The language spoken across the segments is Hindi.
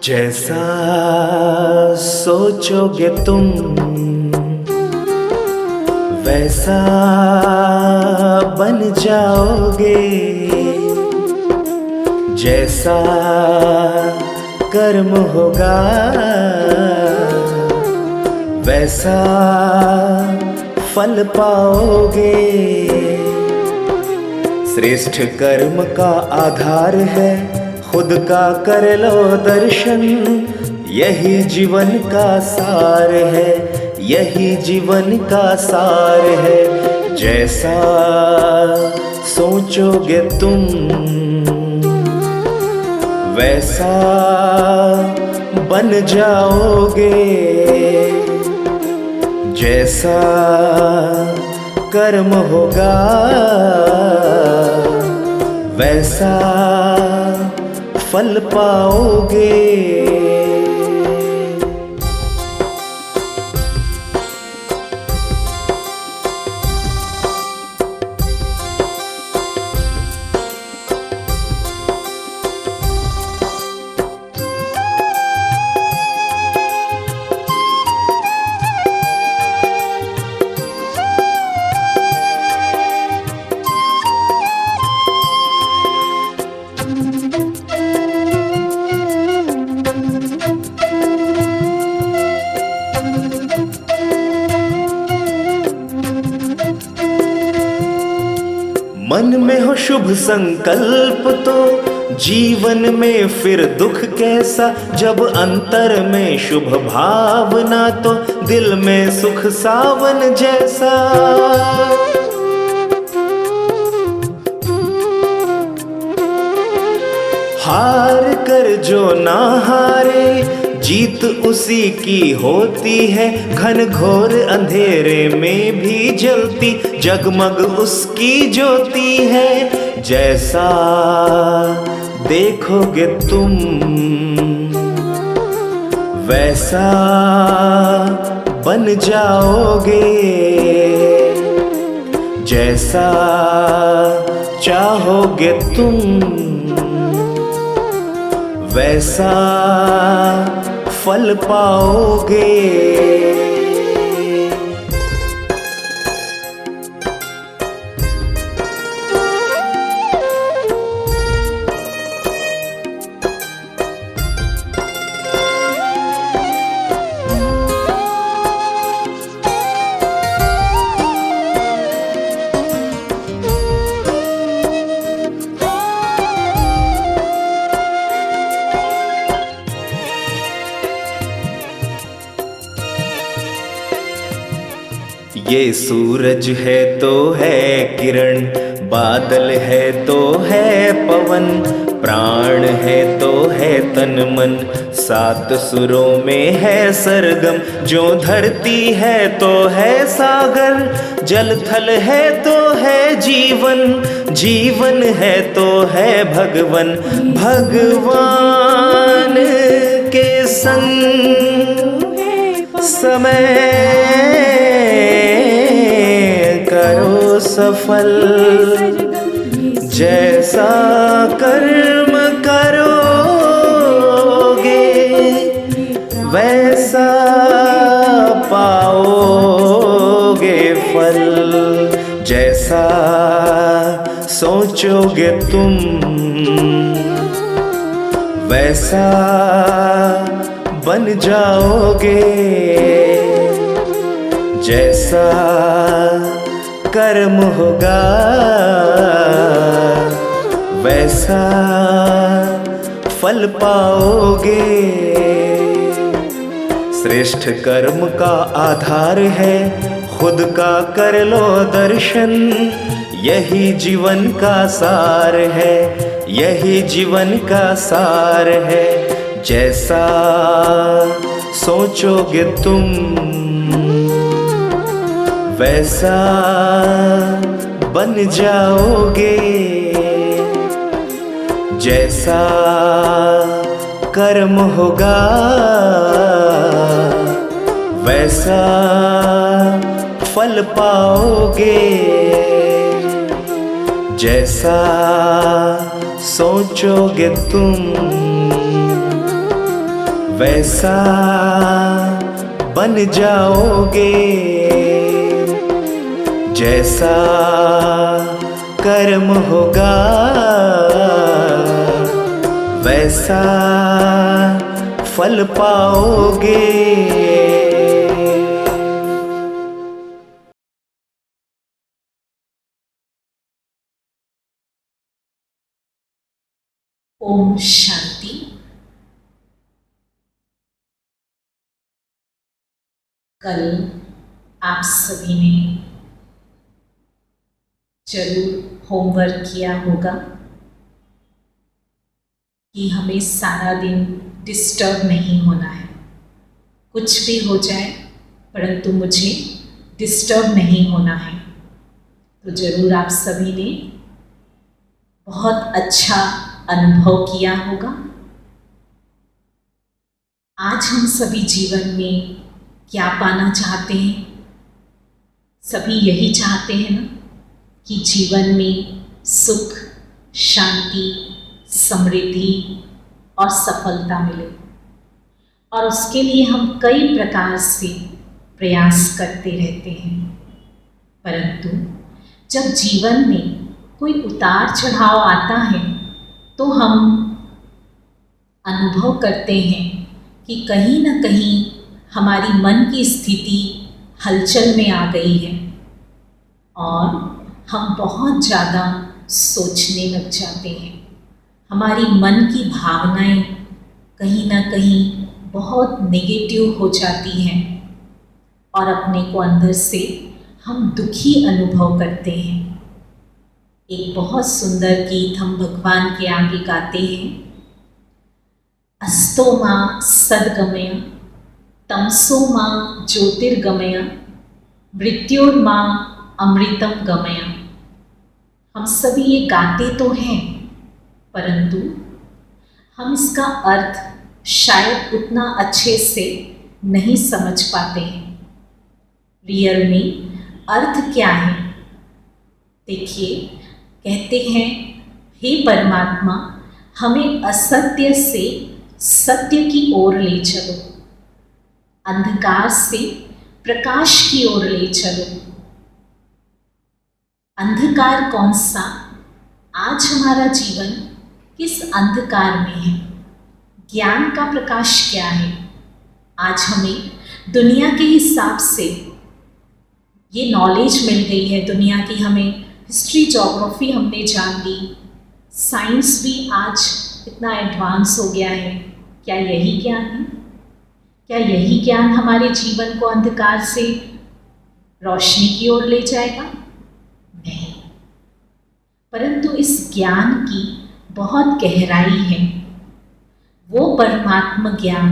जैसा सोचोगे तुम वैसा बन जाओगे। जैसा कर्म होगा वैसा फल पाओगे। श्रेष्ठ कर्म का आधार है खुद का कर लो दर्शन। यही जीवन का सार है, यही जीवन का सार है। जैसा सोचोगे तुम वैसा बन जाओगे। जैसा कर्म होगा वैसा फल पाओगे। मन में हो शुभ संकल्प तो जीवन में फिर दुख कैसा। जब अंतर में शुभ भावना तो दिल में सुख सावन जैसा। हार कर जो ना हारे जीत उसी की होती है। घन घोर अंधेरे में भी जलती जगमग उसकी ज्योति है। जैसा देखोगे तुम वैसा बन जाओगे। जैसा चाहोगे तुम वैसा फल पाओगे। ये सूरज है तो है किरण, बादल है तो है पवन, प्राण है तो है तन मन, सात सुरों में है सरगम। जो धरती है तो है सागर, जल थल है तो है जीवन, जीवन है तो है भगवन। भगवान के संग समय करो सफल, जैसा कर्म करोगे वैसा पाओगे फल। जैसा सोचोगे तुम वैसा बन जाओगे। जैसा कर्म होगा वैसा फल पाओगे। श्रेष्ठ कर्म का आधार है खुद का कर लो दर्शन। यही जीवन का सार है, यही जीवन का सार है। जैसा सोचोगे तुम वैसा बन जाओगे। जैसा कर्म होगा वैसा फल पाओगे। जैसा सोचोगे तुम वैसा बन जाओगे जैसा कर्म होगा, वैसा फल पाओगे। ओम शांति। कल आप सभी ने जरूर होमवर्क किया होगा कि हमें सारा दिन डिस्टर्ब नहीं होना है। कुछ भी हो जाए परंतु मुझे डिस्टर्ब नहीं होना है। तो ज़रूर आप सभी ने बहुत अच्छा अनुभव किया होगा। आज हम सभी जीवन में क्या पाना चाहते हैं? सभी यही चाहते हैं ना कि जीवन में सुख, शांति, समृद्धि और सफलता मिले। और उसके लिए हम कई प्रकार से प्रयास करते रहते हैं। परंतु जब जीवन में कोई उतार चढ़ाव आता है तो हम अनुभव करते हैं कि कहीं ना कहीं हमारी मन की स्थिति हलचल में आ गई है और हम बहुत ज़्यादा सोचने लग जाते हैं। हमारी मन की भावनाएं कहीं ना कहीं बहुत नेगेटिव हो जाती हैं और अपने को अंदर से हम दुखी अनुभव करते हैं। एक बहुत सुंदर गीत हम भगवान के आगे गाते हैं। अस्तो मां सद्गमय तमसो मां ज्योतिर्गमय मृत्योर्मां अमृतम गमय। हम सभी ये गाते तो हैं परंतु हम इसका अर्थ शायद उतना अच्छे से नहीं समझ पाते हैं। रियल में अर्थ क्या है? देखिए, कहते हैं हे परमात्मा, हमें असत्य से सत्य की ओर ले चलो, अंधकार से प्रकाश की ओर ले चलो। अंधकार कौन सा? आज हमारा जीवन किस अंधकार में है? ज्ञान का प्रकाश क्या है? आज हमें दुनिया के हिसाब से ये नॉलेज मिल गई है। दुनिया की हमें हिस्ट्री, ज्योग्राफी हमने जान ली, साइंस भी आज इतना एडवांस हो गया है। क्या यही ज्ञान है? क्या यही ज्ञान हमारे जीवन को अंधकार से रोशनी की ओर ले जाएगा? नहीं। परंतु इस ज्ञान की बहुत गहराई है। वो परमात्मा ज्ञान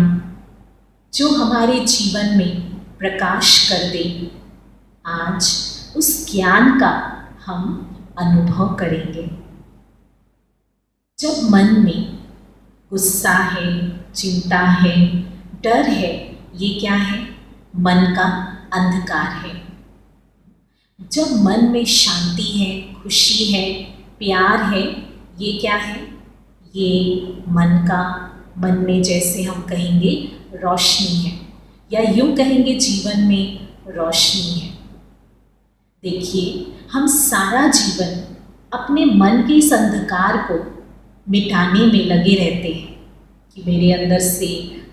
जो हमारे जीवन में प्रकाश कर दे, आज उस ज्ञान का हम अनुभव करेंगे। जब मन में गुस्सा है, चिंता है, डर है, ये क्या है? मन का अंधकार है। जब मन में शांति है, खुशी है, प्यार है, ये क्या है? ये मन में जैसे हम कहेंगे रोशनी है, या यूं कहेंगे जीवन में रोशनी है। देखिए, हम सारा जीवन अपने मन के इस अंधकार को मिटाने में लगे रहते हैं कि मेरे अंदर से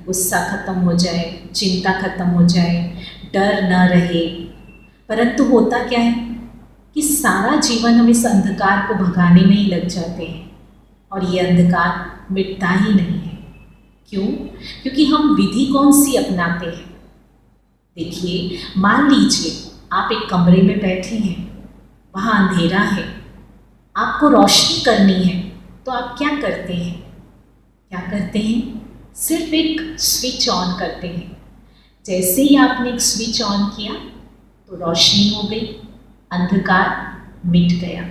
गुस्सा खत्म हो जाए, चिंता खत्म हो जाए, डर न रहे। परंतु होता क्या है कि सारा जीवन हम इस अंधकार को भगाने में ही लग जाते हैं और ये अंधकार मिटता ही नहीं है। क्यों? क्योंकि हम विधि कौन सी अपनाते हैं? देखिए, मान लीजिए आप एक कमरे में बैठे हैं, वहाँ अंधेरा है, आपको रोशनी करनी है, तो आप क्या करते हैं? क्या करते हैं? सिर्फ एक स्विच ऑन करते हैं। जैसे ही आपने एक स्विच ऑन किया तो रोशनी हो गई, अंधकार मिट गया।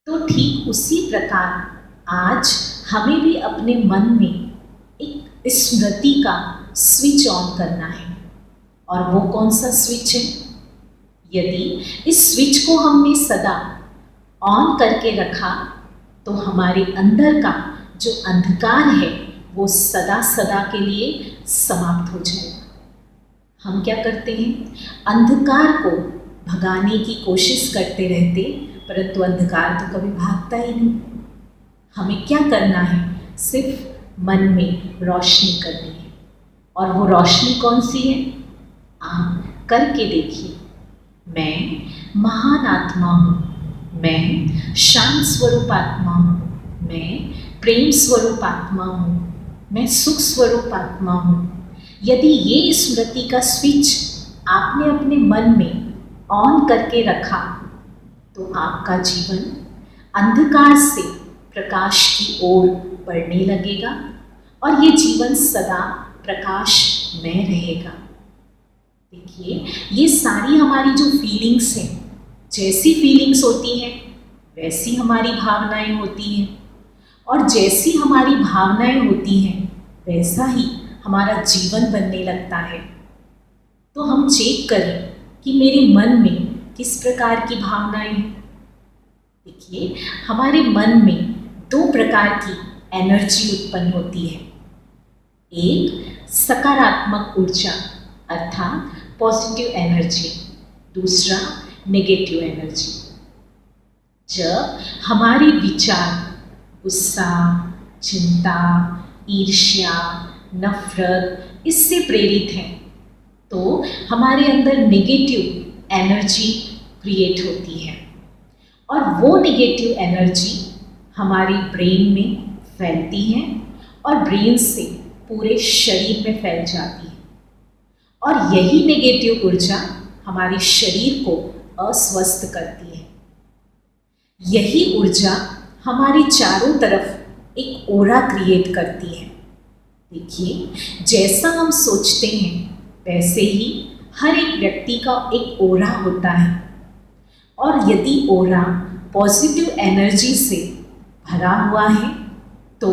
तो ठीक उसी प्रकार आज हमें भी अपने मन में एक स्मृति का स्विच ऑन करना है। और वो कौन सा स्विच है? यदि इस स्विच को हमने सदा ऑन करके रखा तो हमारे अंदर का जो अंधकार है वो सदा सदा के लिए समाप्त हो जाएगा। हम क्या करते हैं, अंधकार को भगाने की कोशिश करते रहते, परंतु अंधकार तो कभी भागता ही नहीं। हमें क्या करना है, सिर्फ मन में रोशनी करनी है। और वो रोशनी कौन सी है, आप करके देखिए। मैं महान आत्मा हूँ, मैं शांत स्वरूप आत्मा हूँ, मैं प्रेम स्वरूप आत्मा हूँ, मैं सुख स्वरूप आत्मा हूँ। यदि ये स्मृति का स्विच आपने अपने मन में ऑन करके रखा तो आपका जीवन अंधकार से प्रकाश की ओर बढ़ने लगेगा और ये जीवन सदा प्रकाशमय रहेगा। देखिए, ये सारी हमारी जो फीलिंग्स हैं, जैसी फीलिंग्स होती हैं वैसी हमारी भावनाएं होती हैं, और जैसी हमारी भावनाएं होती हैं वैसा ही हमारा जीवन बनने लगता है। तो हम चेक करें कि मेरे मन में किस प्रकार की भावनाएं हैं। देखिए, हमारे मन में 2 प्रकार की एनर्जी उत्पन्न होती है। एक सकारात्मक ऊर्जा अर्थात पॉजिटिव एनर्जी, दूसरा नेगेटिव एनर्जी। जब हमारे विचार गुस्सा, चिंता, ईर्ष्या, नफरत इससे प्रेरित हैं तो हमारे अंदर नेगेटिव एनर्जी क्रिएट होती है, और वो नेगेटिव एनर्जी हमारी ब्रेन में फैलती है और ब्रेन से पूरे शरीर में फैल जाती है, और यही नेगेटिव ऊर्जा हमारे शरीर को अस्वस्थ करती है। यही ऊर्जा हमारे चारों तरफ एक ओरा क्रिएट करती है। देखिए, जैसा हम सोचते हैं वैसे ही हर एक व्यक्ति का एक ओरा होता है, और यदि ओरा पॉजिटिव एनर्जी से भरा हुआ है तो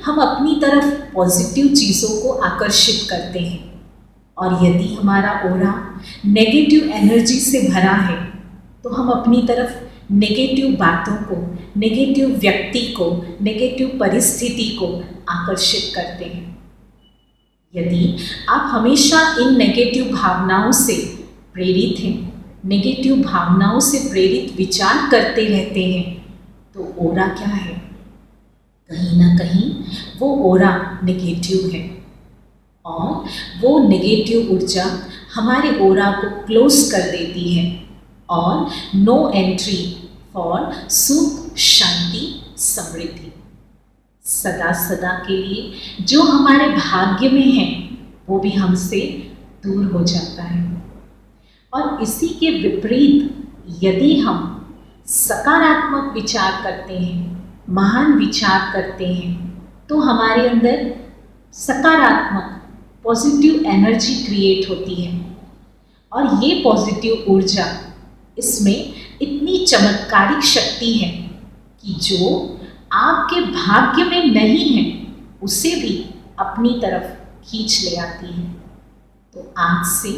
हम अपनी तरफ पॉजिटिव चीज़ों को आकर्षित करते हैं, और यदि हमारा ओरा नेगेटिव एनर्जी से भरा है तो हम अपनी तरफ नेगेटिव बातों को, नेगेटिव व्यक्ति को, नेगेटिव परिस्थिति को आकर्षित करते हैं। यदि आप हमेशा इन नेगेटिव भावनाओं से प्रेरित हैं, नेगेटिव भावनाओं से प्रेरित विचार करते रहते हैं, तो ओरा क्या है, कहीं ना कहीं वो ओरा नेगेटिव है, और वो नेगेटिव ऊर्जा हमारे ओरा को क्लोज कर देती है, और नो एंट्री फॉर सुख, शांति, समृद्धि। सदा सदा के लिए जो हमारे भाग्य में है वो भी हमसे दूर हो जाता है। और इसी के विपरीत यदि हम सकारात्मक विचार करते हैं, महान विचार करते हैं, तो हमारे अंदर सकारात्मक पॉजिटिव एनर्जी क्रिएट होती है, और ये पॉजिटिव ऊर्जा, इसमें इतनी चमत्कारिक शक्ति है कि जो आपके भाग्य में नहीं है उसे भी अपनी तरफ खींच ले आती है। तो आज से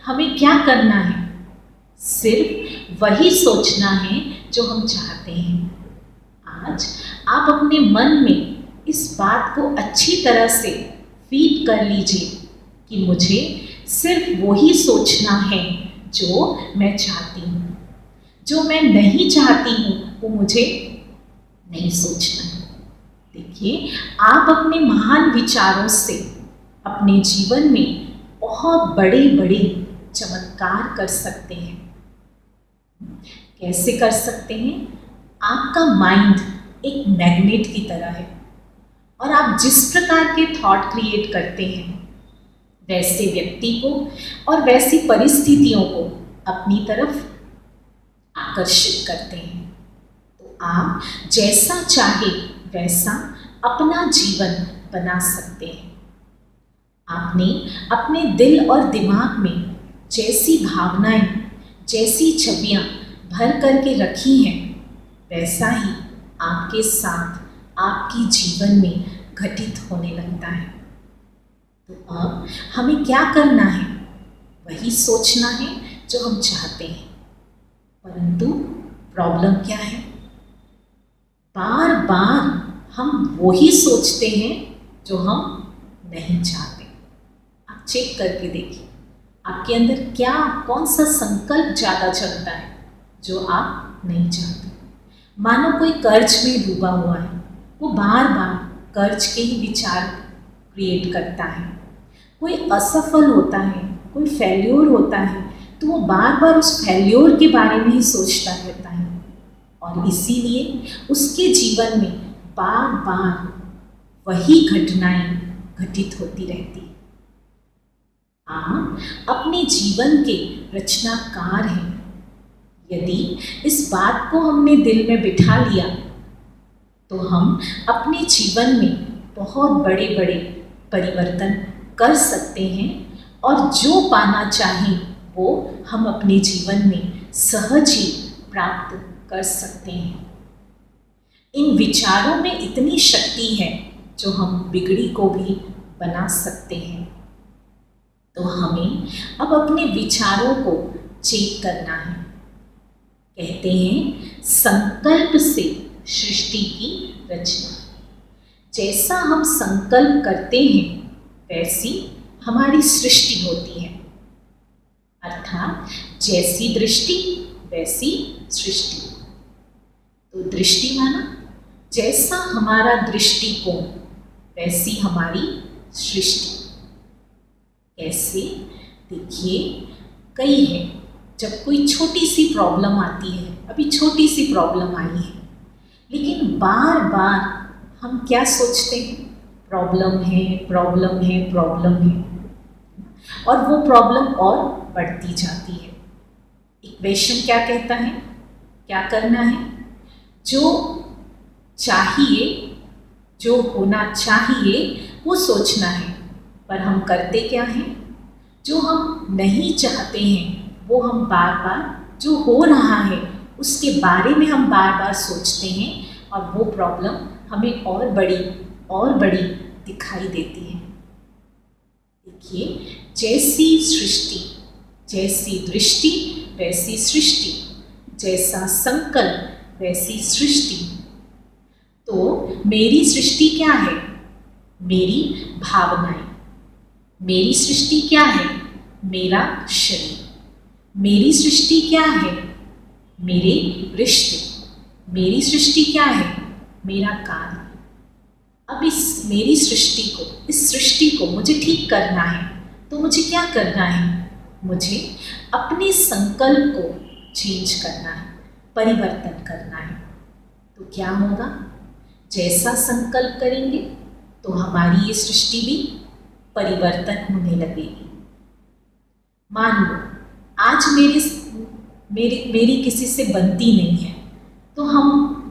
हमें क्या करना है, सिर्फ वही सोचना है जो हम चाहते हैं। आज आप अपने मन में इस बात को अच्छी तरह से फीड कर लीजिए कि मुझे सिर्फ वही सोचना है जो मैं चाहती हूँ, जो मैं नहीं चाहती हूँ वो मुझे नहीं सोचना है। देखिए, आप अपने महान विचारों से अपने जीवन में बहुत बड़े बड़े चमत्कार कर सकते हैं। कैसे कर सकते हैं? आपका माइंड एक मैग्नेट की तरह है, और आप जिस प्रकार के थॉट क्रिएट करते हैं वैसे व्यक्ति को और वैसी परिस्थितियों को अपनी तरफ आकर्षित करते हैं। तो आप जैसा चाहे वैसा अपना जीवन बना सकते हैं। आपने अपने दिल और दिमाग में जैसी भावनाएं, जैसी छवियां भर करके रखी हैं, वैसा ही आपके साथ आपके जीवन में घटित होने लगता है। तो अब हमें क्या करना है? वही सोचना है जो हम चाहते हैं। परंतु प्रॉब्लम क्या है? बार बार हम वही सोचते हैं जो हम नहीं चाहते। आप चेक करके देखिए आपके अंदर कौन सा संकल्प ज़्यादा चलता है जो आप नहीं चाहते। मानो कोई कर्ज में डूबा हुआ है, वो बार बार कर्ज के ही विचार क्रिएट करता है। कोई असफल होता है, कोई फेल्योर होता है, तो वो बार बार उस फेल्योर के बारे में ही सोचता रहता है और इसीलिए उसके जीवन में बार बार वही घटनाएं घटित होती रहती है। आप अपने जीवन के रचनाकार हैं। यदि इस बात को हमने दिल में बिठा लिया तो हम अपने जीवन में बहुत बड़े बड़े परिवर्तन कर सकते हैं और जो पाना चाहें वो हम अपने जीवन में सहज ही प्राप्त कर सकते हैं। इन विचारों में इतनी शक्ति है जो हम बिगड़ी को भी बना सकते हैं। तो हमें अब अपने विचारों को चेक करना है। कहते हैं संकल्प से सृष्टि की रचना। जैसा हम संकल्प करते हैं वैसी हमारी सृष्टि होती है। अर्थात जैसी दृष्टि वैसी सृष्टि। तो दृष्टि माना जैसा हमारा दृष्टिकोण वैसी हमारी सृष्टि। कैसे? देखिए, कई है। जब कोई छोटी सी प्रॉब्लम आती है, अभी छोटी सी प्रॉब्लम आई है, लेकिन बार बार हम क्या सोचते हैं? प्रॉब्लम है, प्रॉब्लम है, प्रॉब्लम है, और वो प्रॉब्लम और बढ़ती जाती है। इक्वेशन क्या कहता है? क्या करना है? जो चाहिए, जो होना चाहिए वो सोचना है, पर हम करते क्या हैं? जो हम नहीं चाहते हैं वो हम बार बार, जो हो रहा है उसके बारे में हम बार बार सोचते हैं और वो प्रॉब्लम हमें और बड़ी दिखाई देती है। देखिए, जैसी सृष्टि, जैसी दृष्टि वैसी सृष्टि, जैसा संकल्प वैसी सृष्टि। तो मेरी सृष्टि क्या है? मेरी भावनाएं। मेरी सृष्टि क्या है? मेरा शरीर। मेरी सृष्टि क्या है? मेरे रिश्ते। मेरी सृष्टि क्या है? मेरा कार्य। अब इस सृष्टि को मुझे ठीक करना है, तो मुझे क्या करना है? मुझे अपने संकल्प को चेंज करना है, परिवर्तन करना है। तो क्या होगा? जैसा संकल्प करेंगे तो हमारी ये सृष्टि भी परिवर्तन होने लगेगी। मान लो आज मेरी किसी से बनती नहीं है, तो हम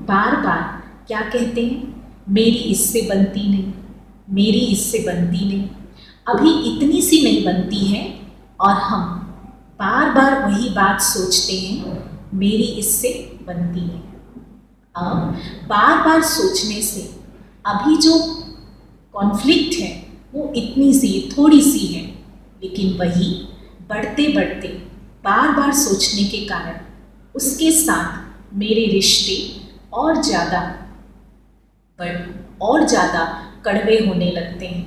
बार बार क्या कहते हैं? मेरी इससे बनती नहीं, मेरी इससे बनती नहीं, अभी इतनी सी नहीं बनती है, और हम बार बार वही बात सोचते हैं, मेरी इससे बनती है। अब बार बार सोचने से अभी जो कॉन्फ्लिक्ट है वो इतनी सी, थोड़ी सी है, लेकिन वही बढ़ते बढ़ते बार बार सोचने के कारण उसके साथ मेरे रिश्ते और ज़्यादा कड़वे होने लगते हैं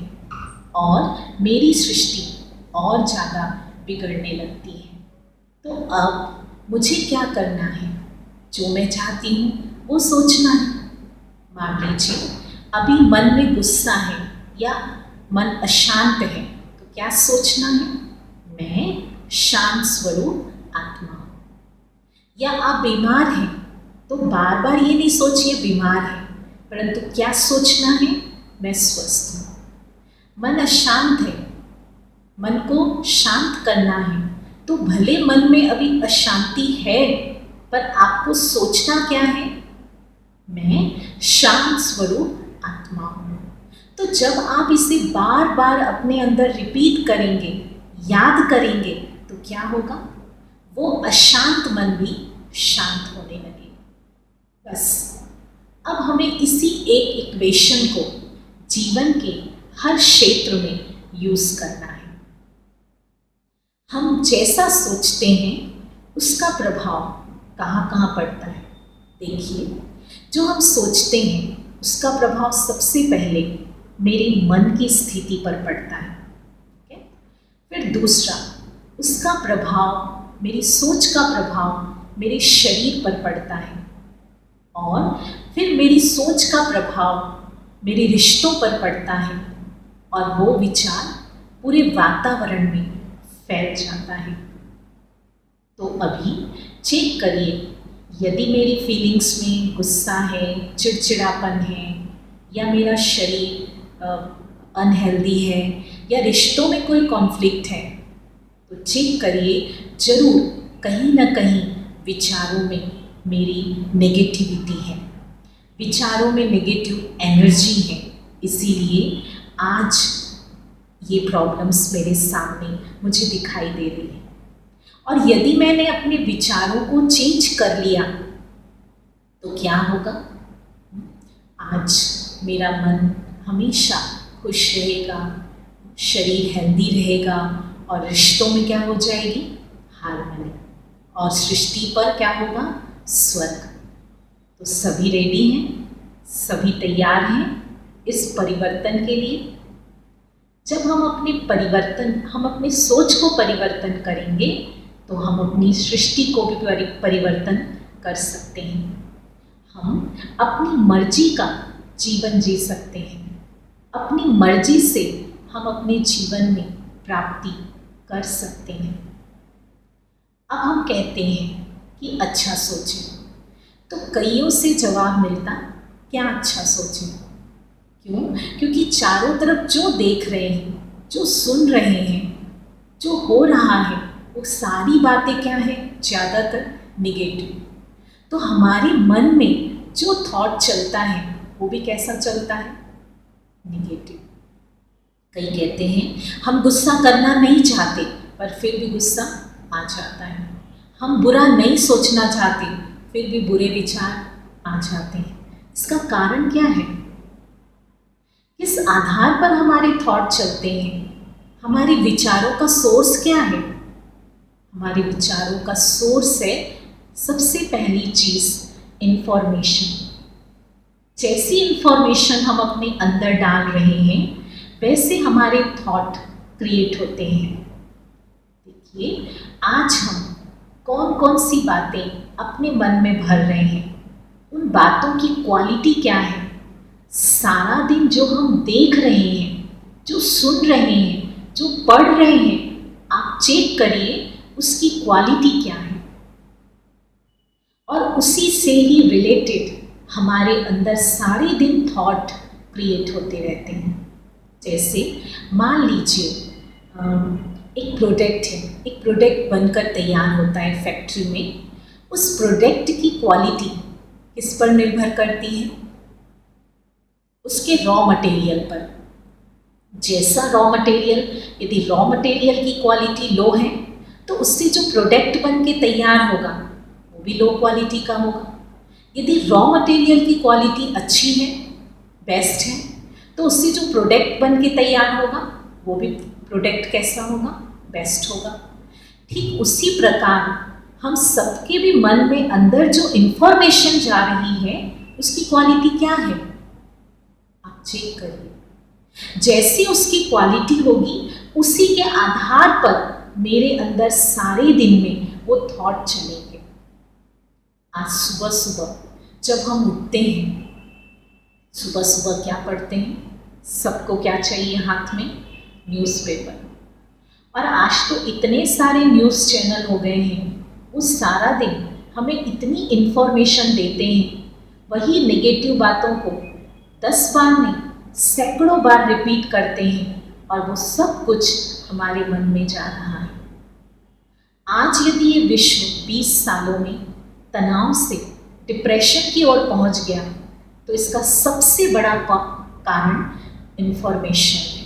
और मेरी सृष्टि और ज़्यादा बिगड़ने लगती है। तो अब मुझे क्या करना है? जो मैं चाहती हूँ वो सोचना है। मान लीजिए अभी मन में गुस्सा है या मन अशांत है, तो क्या सोचना है? मैं शांत स्वरूप आत्मा हूँ। या आप बीमार हैं तो बार बार ये नहीं सोचिए बीमार है, परंतु क्या सोचना है? मैं स्वस्थ हूँ। मन अशांत है, मन को शांत करना है, तो भले मन में अभी अशांति है, पर आपको सोचना क्या है? मैं शांत स्वरूप आत्मा हूँ। तो जब आप इसे बार बार अपने अंदर रिपीट करेंगे, याद करेंगे, तो क्या होगा? वो अशांत मन भी शांत होने लगेगा। बस अब हमें इसी एक इक्वेशन को जीवन के हर क्षेत्र में यूज करना है। हम जैसा सोचते हैं उसका प्रभाव कहाँ कहाँ पड़ता है। देखिए, जो हम सोचते हैं उसका प्रभाव सबसे पहले मेरे मन की स्थिति पर पड़ता है। ठीक है? फिर दूसरा, उसका प्रभाव, मेरी सोच का प्रभाव मेरे शरीर पर पड़ता है, और फिर मेरी सोच का प्रभाव मेरे रिश्तों पर पड़ता है, और वो विचार पूरे वातावरण में फैल जाता है। तो अभी चेक करिए, यदि मेरी फीलिंग्स में गुस्सा है, चिड़चिड़ापन है, या मेरा शरीर अनहेल्दी है, या रिश्तों में कोई कॉन्फ्लिक्ट है, तो चेक करिए, जरूर कहीं ना कहीं विचारों में मेरी नेगेटिविटी है, विचारों में नेगेटिव एनर्जी है। इसीलिए आज ये प्रॉब्लम्स मेरे सामने मुझे दिखाई दे रही है। और यदि मैंने अपने विचारों को चेंज कर लिया तो क्या होगा? आज मेरा मन हमेशा खुश रहेगा, शरीर हेल्दी रहेगा, और रिश्तों में क्या हो जाएगी? हार्मनी, और सृष्टि पर क्या होगा? स्वर्ग। तो सभी रेडी हैं, सभी तैयार हैं इस परिवर्तन के लिए। जब हम अपने सोच को परिवर्तन करेंगे तो हम अपनी सृष्टि को भी परिवर्तन कर सकते हैं। हम अपनी मर्जी का जीवन जी सकते हैं, अपनी मर्जी से हम अपने जीवन में प्राप्ति कर सकते हैं। अब हम कहते हैं कि अच्छा सोचें, तो कईयों से जवाब मिलता, क्या अच्छा सोचें? क्यों? क्योंकि चारों तरफ जो देख रहे हैं, जो सुन रहे हैं, जो हो रहा है, वो सारी बातें क्या है? ज़्यादातर निगेटिव। तो हमारे मन में जो थॉट चलता है वो भी कैसा चलता है? निगेटिव। कई कहते हैं हम गुस्सा करना नहीं चाहते, पर फिर भी गुस्सा आ जाता है। हम बुरा नहीं सोचना चाहते, फिर भी बुरे विचार आ जाते हैं। इसका कारण क्या है? किस आधार पर हमारे थॉट चलते हैं? हमारे विचारों का सोर्स क्या है? हमारे विचारों का सोर्स है सबसे पहली चीज़ इंफॉर्मेशन। जैसी इंफॉर्मेशन हम अपने अंदर डाल रहे हैं वैसे हमारे थॉट क्रिएट होते हैं। देखिए, आज हम कौन कौन सी बातें अपने मन में भर रहे हैं, उन बातों की क्वालिटी क्या है। सारा दिन जो हम देख रहे हैं, जो सुन रहे हैं, जो पढ़ रहे हैं, आप चेक करिए उसकी क्वालिटी क्या है, और उसी से ही रिलेटेड हमारे अंदर सारे दिन थॉट क्रिएट होते रहते हैं। जैसे मान लीजिए एक प्रोडक्ट है, एक प्रोडक्ट बनकर तैयार होता है फैक्ट्री में। उस प्रोडक्ट की क्वालिटी किस पर निर्भर करती है? उसके रॉ मटेरियल पर। जैसा रॉ मटेरियल, यदि रॉ मटेरियल की क्वालिटी लो है तो उससे जो प्रोडक्ट बन के तैयार होगा वो भी लो क्वालिटी का होगा। यदि रॉ मटेरियल की क्वालिटी अच्छी है, बेस्ट है, तो उससे जो प्रोडक्ट बन के तैयार होगा वो भी प्रोडक्ट कैसा होगा? बेस्ट होगा। ठीक उसी प्रकार हम सबके भी मन में अंदर जो इंफॉर्मेशन जा रही है उसकी क्वालिटी क्या है? आप चेक करिए। जैसी उसकी क्वालिटी होगी उसी के आधार पर मेरे अंदर सारे दिन में वो थॉट चलेंगे। आज सुबह सुबह जब हम उठते हैं, सुबह सुबह क्या पढ़ते हैं? सबको क्या चाहिए हाथ में? न्यूज़पेपर। और आज तो इतने सारे न्यूज़ चैनल हो गए हैं, वो सारा दिन हमें इतनी इन्फॉर्मेशन देते हैं, वही नेगेटिव बातों को 10 बार नहीं सैकड़ों बार रिपीट करते हैं, और वो सब कुछ हमारे मन में जा रहा है। आज यदि ये विश्व 20 सालों में तनाव से डिप्रेशन की ओर पहुंच गया तो इसका सबसे बड़ा कारण इन्फॉर्मेशन है।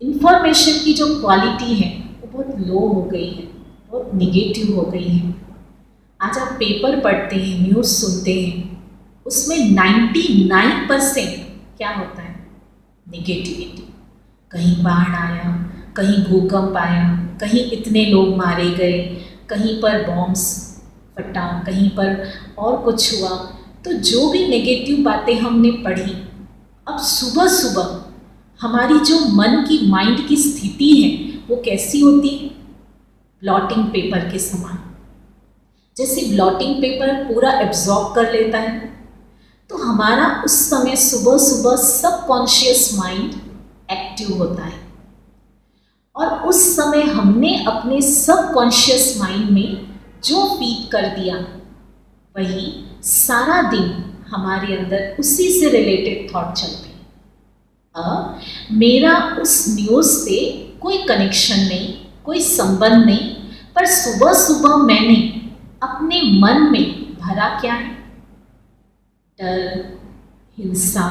इन्फॉर्मेशन की जो क्वालिटी है वो बहुत लो हो गई है, बहुत निगेटिव हो गई है। आज आप पेपर पढ़ते हैं, न्यूज़ सुनते हैं, उसमें 99% क्या होता है? नेगेटिविटी। कहीं बाढ़ आया, कहीं भूकंप आया, कहीं इतने लोग मारे गए, कहीं पर बॉम्ब्स फटा, कहीं पर और कुछ हुआ। तो जो भी नेगेटिव बातें हमने पढ़ी, अब सुबह सुबह हमारी जो मन की माइंड की स्थिति है वो कैसी होती है? ब्लॉटिंग पेपर के समान। जैसे ब्लॉटिंग पेपर पूरा एब्जॉर्ब कर लेता है, तो हमारा उस समय सुबह सुबह सबकॉन्शियस माइंड एक्टिव होता है, और उस समय हमने अपने सबकॉन्शियस माइंड में जो फीड कर दिया वही सारा दिन हमारे अंदर उसी से रिलेटेड थॉट चलते हैं। अब मेरा उस न्यूज़ से कोई कनेक्शन नहीं, कोई संबंध नहीं, पर सुबह सुबह मैंने अपने मन में भरा क्या है? डर, हिंसा,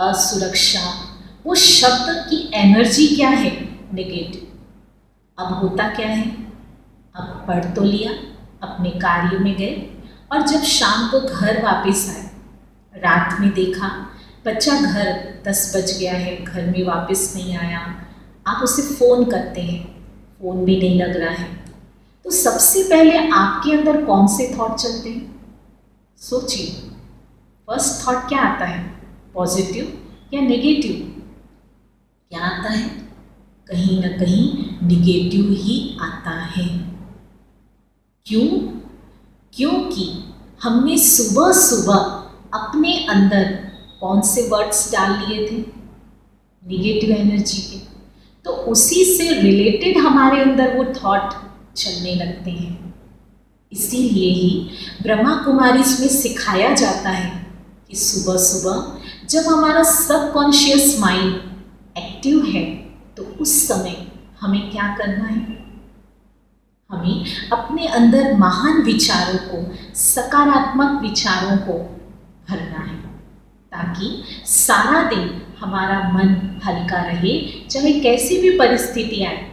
असुरक्षा। वो शब्द की एनर्जी क्या है? नेगेटिव। अब होता क्या है? अब पढ़ तो लिया, अपने कार्य में गए, और जब शाम को घर वापस आए, रात में देखा बच्चा घर 10 बज गया है, घर में वापस नहीं आया, आप उसे फ़ोन करते हैं, फ़ोन भी नहीं लग रहा है, तो सबसे पहले आपके अंदर कौन से थॉट चलते हैं? सोचिए, फर्स्ट थॉट क्या आता है? पॉजिटिव या नेगेटिव? क्या आता है? कहीं ना कहीं नेगेटिव ही आता है। क्यों? क्योंकि हमने सुबह सुबह अपने अंदर कौन से वर्ड्स डाल लिए थे? नेगेटिव एनर्जी के। तो उसी से रिलेटेड हमारे अंदर वो थॉट चलने लगते हैं। इसीलिए ही ब्रह्मा कुमारी में सिखाया जाता है कि सुबह सुबह जब हमारा सबकॉन्शियस माइंड एक्टिव है, तो उस समय हमें क्या करना है? हमें अपने अंदर महान विचारों को, सकारात्मक विचारों को भरना है, ताकि सारा दिन हमारा मन हल्का रहे, चाहे कैसी भी परिस्थिति आए।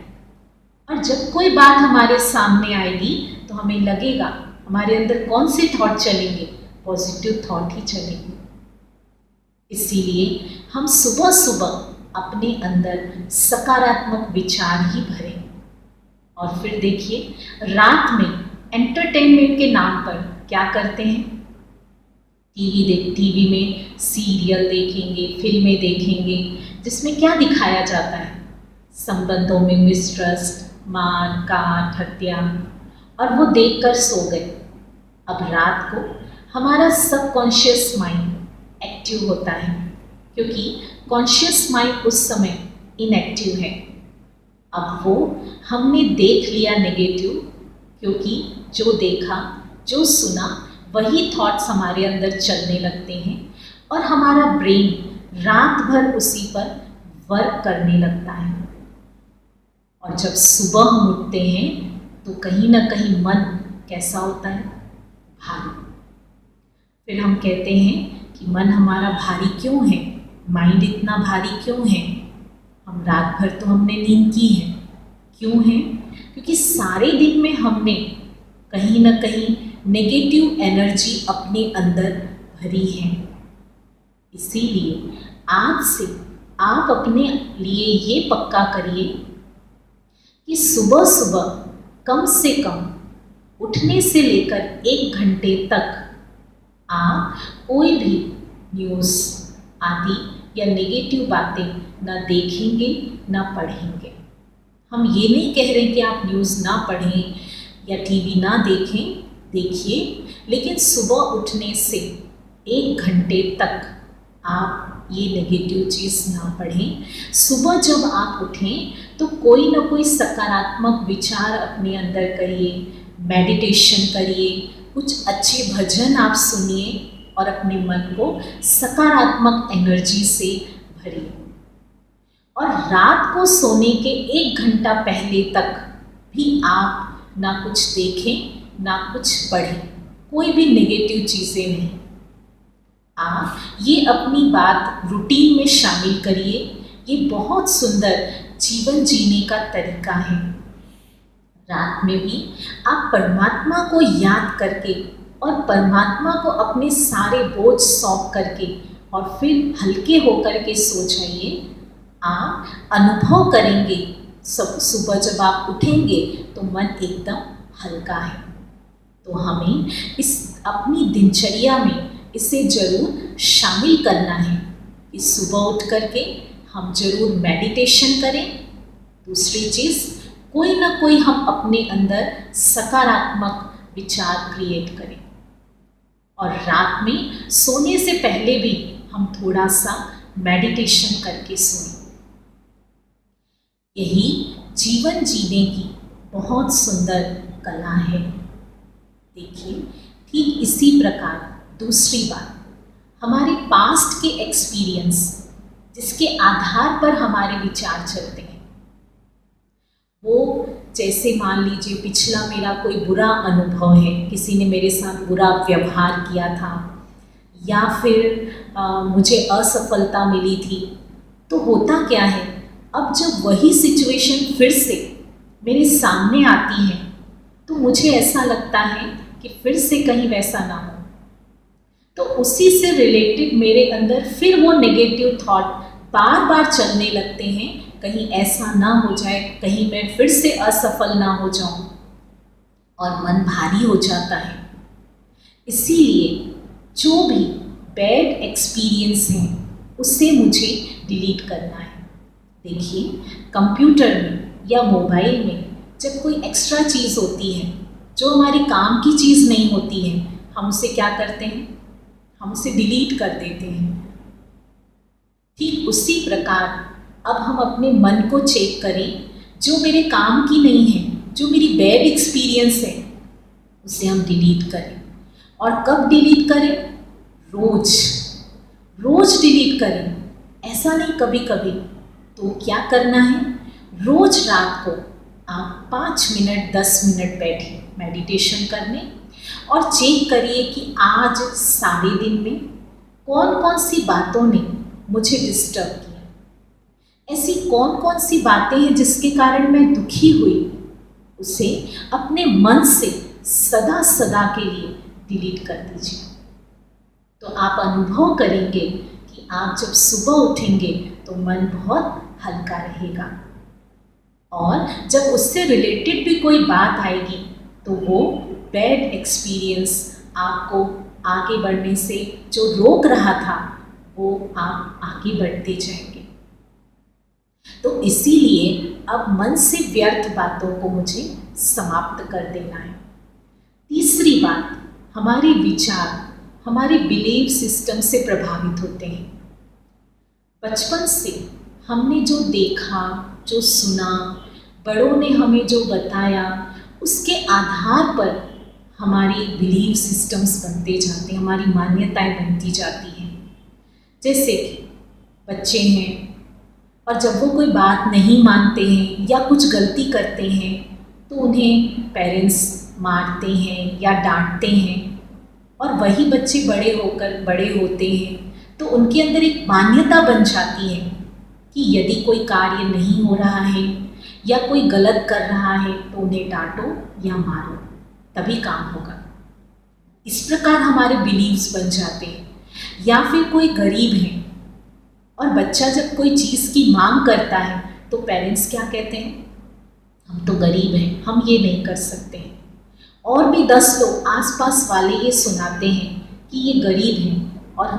और जब कोई बात हमारे सामने आएगी तो हमें लगेगा हमारे अंदर कौन से थॉट चलेंगे? पॉजिटिव थॉट ही चलेंगे। इसीलिए हम सुबह सुबह अपने अंदर सकारात्मक विचार ही भरें। और फिर देखिए, रात में एंटरटेनमेंट के नाम पर क्या करते हैं? टीवी में सीरियल देखेंगे, फिल्में देखेंगे, जिसमें क्या दिखाया जाता है? संबंधों में मिसट्रस्ट, मार काट, हत्या, और वो देखकर सो गए। अब रात को हमारा सबकॉन्शियस माइंड एक्टिव होता है, क्योंकि कॉन्शियस माइंड उस समय इनएक्टिव है। अब वो हमने देख लिया नेगेटिव, क्योंकि जो देखा, जो सुना, वही थॉट्स हमारे अंदर चलने लगते हैं, और हमारा ब्रेन रात भर उसी पर वर्क करने लगता है। और जब सुबह हम उठते हैं तो कहीं ना कहीं मन कैसा होता है? भारी। फिर हम कहते हैं कि मन हमारा भारी क्यों है? माइंड इतना भारी क्यों है? हम रात भर तो हमने नींद की है। क्यों है? क्योंकि सारे दिन में हमने कहीं ना कहीं नेगेटिव एनर्जी अपने अंदर भरी है। इसीलिए आज से आप अपने लिए ये पक्का करिए कि सुबह सुबह कम से कम उठने से लेकर 1 घंटे तक आप कोई भी न्यूज़ आदि या नेगेटिव बातें ना देखेंगे ना पढ़ेंगे। हम ये नहीं कह रहे कि आप न्यूज़ ना पढ़ें या टीवी ना देखें, देखिए, लेकिन सुबह उठने से 1 घंटे तक आप ये नेगेटिव चीज़ ना पढ़ें। सुबह जब आप उठें तो कोई ना कोई सकारात्मक विचार अपने अंदर करिए, मेडिटेशन करिए, कुछ अच्छे भजन आप सुनिए और अपने मन को सकारात्मक एनर्जी से भरिए। और रात को सोने के 1 घंटा पहले तक भी आप ना कुछ देखें ना कुछ पढ़ें, कोई भी नेगेटिव चीज़ें नहीं। आप ये अपनी बात रूटीन में शामिल करिए। ये बहुत सुंदर जीवन जीने का तरीका है। रात में भी आप परमात्मा को याद करके और परमात्मा को अपने सारे बोझ सौंप करके और फिर हल्के होकर के सो जाइए। आप अनुभव करेंगे सुबह जब आप उठेंगे तो मन एकदम हल्का है। तो हमें इस अपनी दिनचर्या में इसे ज़रूर शामिल करना है कि सुबह उठ करके हम जरूर मेडिटेशन करें। दूसरी चीज़, कोई ना कोई हम अपने अंदर सकारात्मक विचार क्रिएट करें। और रात में सोने से पहले भी हम थोड़ा सा मेडिटेशन करके सोएं। यही जीवन जीने की बहुत सुंदर कला है। देखिए, ठीक इसी प्रकार दूसरी बात, हमारे पास्ट के एक्सपीरियंस जिसके आधार पर हमारे विचार चलते हैं, वो जैसे मान लीजिए पिछला मेरा कोई बुरा अनुभव है, किसी ने मेरे साथ बुरा व्यवहार किया था या फिर मुझे असफलता मिली थी, तो होता क्या है, अब जब वही सिचुएशन फिर से मेरे सामने आती है तो मुझे ऐसा लगता है कि फिर से कहीं वैसा ना हो। तो उसी से रिलेटेड मेरे अंदर फिर वो नेगेटिव थॉट बार बार चलने लगते हैं, कहीं ऐसा ना हो जाए, कहीं मैं फिर से असफल ना हो जाऊं, और मन भारी हो जाता है। इसीलिए जो भी बैड एक्सपीरियंस है उसे मुझे डिलीट करना है। देखिए, कंप्यूटर में या मोबाइल में जब कोई एक्स्ट्रा चीज़ होती है जो हमारी काम की चीज़ नहीं होती है, हम उसे क्या करते हैं, हम उसे डिलीट कर देते हैं। ठीक उसी प्रकार अब हम अपने मन को चेक करें, जो मेरे काम की नहीं है, जो मेरी बैड एक्सपीरियंस है, उसे हम डिलीट करें। और कब डिलीट करें? रोज रोज डिलीट करें, ऐसा नहीं कभी कभी। तो क्या करना है, रोज रात को आप 5 मिनट 10 मिनट बैठिए मेडिटेशन करने और चेक करिए कि आज सारे दिन में कौन कौन सी बातों ने मुझे डिस्टर्ब किया, ऐसी कौन कौन सी बातें हैं जिसके कारण मैं दुखी हुई, उसे अपने मन से सदा सदा के लिए डिलीट कर दीजिए। तो आप अनुभव करेंगे कि आप जब सुबह उठेंगे तो मन बहुत हल्का रहेगा, और जब उससे रिलेटेड भी कोई बात आएगी तो वो बैड एक्सपीरियंस आपको आगे बढ़ने से जो रोक रहा था वो आप आगे बढ़ते जाएंगे। तो इसीलिए अब मन से व्यर्थ बातों को मुझे समाप्त कर देना है। तीसरी बात, हमारे विचार हमारे बिलीव सिस्टम से प्रभावित होते हैं। बचपन से हमने जो देखा, जो सुना, बड़ों ने हमें जो बताया, उसके आधार पर हमारी बिलीव सिस्टम्स बनते जाते हैं, हमारी मान्यताएं बनती जाती हैं। जैसे कि बच्चे हैं और जब वो कोई बात नहीं मानते हैं या कुछ गलती करते हैं तो उन्हें पेरेंट्स मारते हैं या डांटते हैं, और वही बच्चे बड़े होते हैं तो उनके अंदर एक मान्यता बन जाती है कि यदि कोई कार्य नहीं हो रहा है या कोई गलत कर रहा है तो उन्हें डांटो या मारो, तभी काम होगा। इस प्रकार हमारे बिलीव्स बन जाते हैं। या फिर कोई गरीब है और बच्चा जब कोई चीज़ की मांग करता है तो पेरेंट्स क्या कहते हैं, हम तो गरीब हैं, हम ये नहीं कर सकते हैं। और भी 10 लोग आसपास वाले ये सुनाते हैं कि ये गरीब हैं और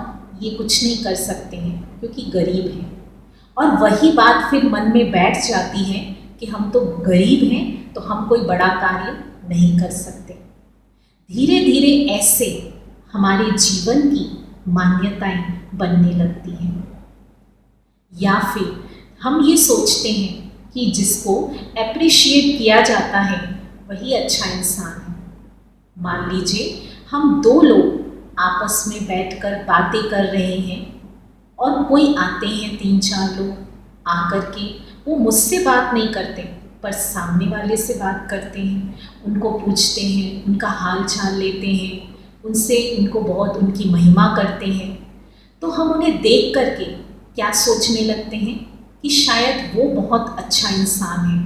ये कुछ नहीं कर सकते हैं क्योंकि गरीब हैं। और वही बात फिर मन में बैठ जाती है कि हम तो गरीब हैं तो हम कोई बड़ा कार्य नहीं कर सकते। धीरे धीरे ऐसे हमारे जीवन की मान्यताएं बनने लगती हैं। या फिर हम ये सोचते हैं कि जिसको एप्रिशिएट किया जाता है वही अच्छा इंसान है। मान लीजिए हम 2 लोग आपस में बैठकर बातें कर रहे हैं और कोई आते हैं 3-4 लोग आकर के, वो मुझसे बात नहीं करते पर सामने वाले से बात करते हैं, उनको पूछते हैं, उनका हाल चाल लेते हैं, उनको बहुत उनकी महिमा करते हैं। तो हम उन्हें देख करके क्या सोचने लगते हैं कि शायद वो बहुत अच्छा इंसान है,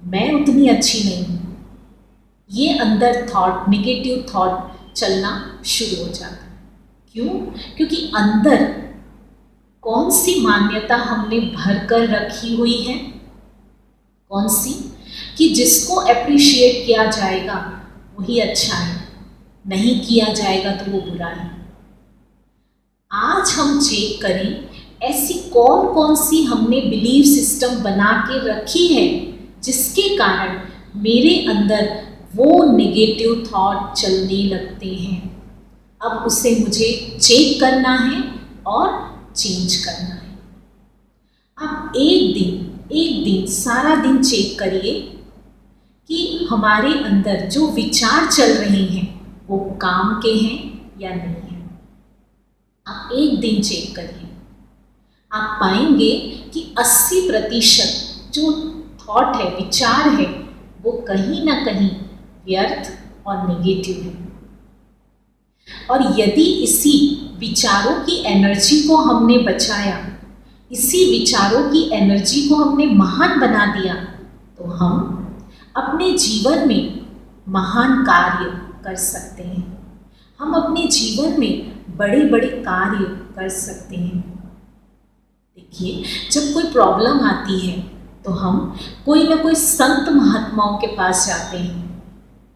मैं उतनी अच्छी नहीं हूँ। ये अंदर थॉट, नेगेटिव थॉट चलना शुरू हो जाता है। क्यों? क्योंकि अंदर कौन सी मान्यता हमने भर कर रखी हुई है, कौन सी, कि जिसको एप्रिशिएट किया जाएगा वही अच्छा है, नहीं किया जाएगा तो वो बुरा है। आज हम चेक करें ऐसी कौन कौन सी हमने बिलीफ सिस्टम बना के रखी है जिसके कारण मेरे अंदर वो नेगेटिव थॉट चलने लगते हैं। अब उसे मुझे चेक करना है और चेंज करना है। आप एक दिन सारा दिन चेक करिए कि हमारे अंदर जो विचार चल रहे हैं वो काम के हैं या नहीं है। आप एक दिन चेक करिए, आप पाएंगे कि 80% जो थॉट है, विचार है, वो कहीं ना कहीं व्यर्थ और नेगेटिव है। और यदि इसी विचारों की एनर्जी को हमने बचाया, इसी विचारों की एनर्जी को हमने महान बना दिया, तो हम अपने जीवन में महान कार्य कर सकते हैं। हम अपने जीवन में बड़े बड़े कार्य कर सकते हैं। देखिए, जब कोई प्रॉब्लम आती है तो हम कोई ना कोई संत महात्माओं के पास जाते हैं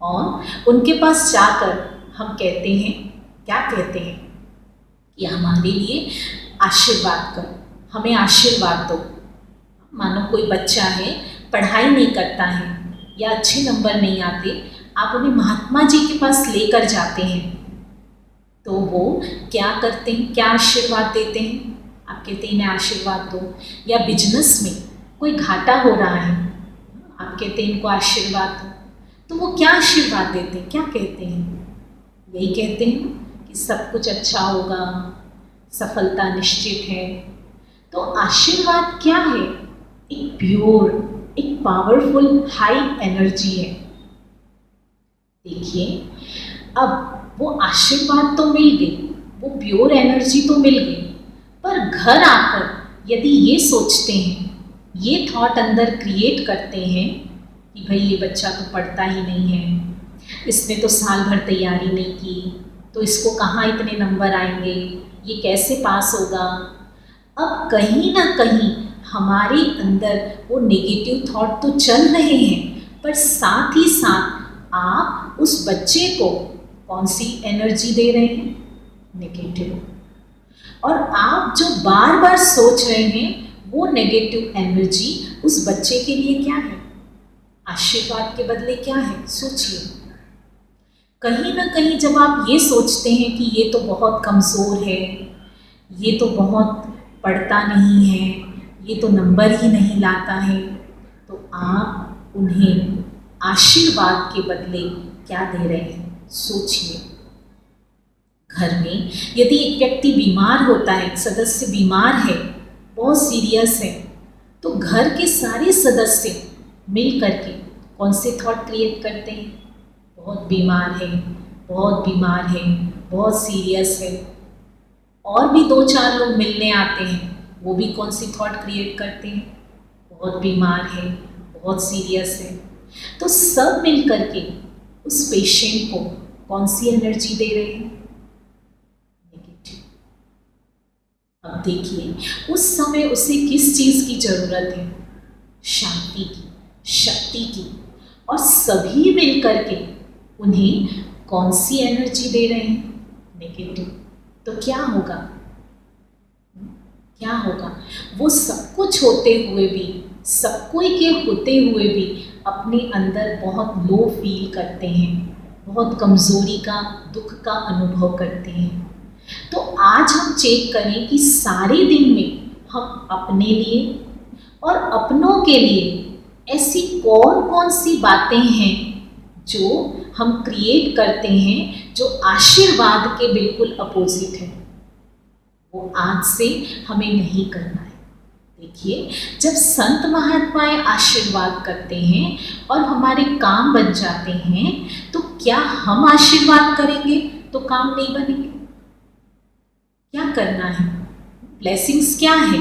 और उनके पास जाकर हम कहते हैं, क्या कहते हैं कि हमारे लिए आशीर्वाद करो, हमें आशीर्वाद दो। मानो कोई बच्चा है, पढ़ाई नहीं करता है या अच्छे नंबर नहीं आते, आप उन्हें महात्मा जी के पास लेकर जाते हैं तो वो क्या करते हैं, क्या आशीर्वाद देते हैं? आप कहते हैं इन्हें आशीर्वाद दो। या बिजनेस में कोई घाटा हो रहा है, आप कहते हैं इनको आशीर्वाद दो, तो वो क्या आशीर्वाद देते हैं, क्या कहते हैं? यही कहते हैं कि सब कुछ अच्छा होगा, सफलता निश्चित है। तो आशीर्वाद क्या है? एक प्योर, एक पावरफुल हाई एनर्जी है। देखिए, अब वो आशीर्वाद तो मिल गई, वो प्योर एनर्जी तो मिल गई, पर घर आकर यदि ये सोचते हैं, ये थॉट अंदर क्रिएट करते हैं कि भाई ये बच्चा तो पढ़ता ही नहीं है, इसने तो साल भर तैयारी नहीं की, तो इसको कहाँ इतने नंबर आएंगे, ये कैसे पास होगा। अब कहीं ना कहीं हमारे अंदर वो नेगेटिव थॉट तो चल रहे हैं, पर साथ ही साथ आप उस बच्चे को कौन सी एनर्जी दे रहे हैं? नेगेटिव। और आप जो बार बार सोच रहे हैं वो नेगेटिव एनर्जी उस बच्चे के लिए क्या है? आशीर्वाद के बदले क्या है? सोचिए। कहीं ना कहीं जब आप ये सोचते हैं कि ये तो बहुत कमज़ोर है, ये तो बहुत पढ़ता नहीं है, ये तो नंबर ही नहीं लाता है, तो आप उन्हें आशीर्वाद के बदले क्या दे रहे हैं? सोचिए। घर में यदि एक व्यक्ति बीमार होता है, एक सदस्य बीमार है, बहुत सीरियस है, तो घर के सारे सदस्य मिल करके कौन से थॉट क्रिएट करते हैं? बहुत बीमार है, बहुत बीमार है, बहुत सीरियस है। और भी 2-4 लोग मिलने आते हैं, वो भी कौन सी थॉट क्रिएट करते हैं? बहुत बीमार है, बहुत सीरियस है। तो सब मिल करके उस पेशेंट को कौन सी एनर्जी दे रहे हैं? नेगेटिव। अब देखिए, उस समय उसे किस चीज़ की ज़रूरत है? शांति की, शक्ति की। और सभी मिल करके उन्हें कौन सी एनर्जी दे रहे हैं? नेगेटिव। तो क्या होगा? क्या होगा? वो सब कुछ होते हुए भी, सब कोई के होते हुए भी अपने अंदर बहुत लो फील करते हैं, बहुत कमज़ोरी का, दुख का अनुभव करते हैं। तो आज हम चेक करें कि सारे दिन में हम अपने लिए और अपनों के लिए ऐसी कौन कौन सी बातें हैं जो हम क्रिएट करते हैं, जो आशीर्वाद के बिल्कुल अपोजिट है। वो आज से हमें नहीं करना है। देखिए, जब संत महात्माएं आशीर्वाद करते हैं और हमारे काम बन जाते हैं, तो क्या हम आशीर्वाद करेंगे तो काम नहीं बनेंगे? क्या करना है? ब्लेसिंग्स क्या है?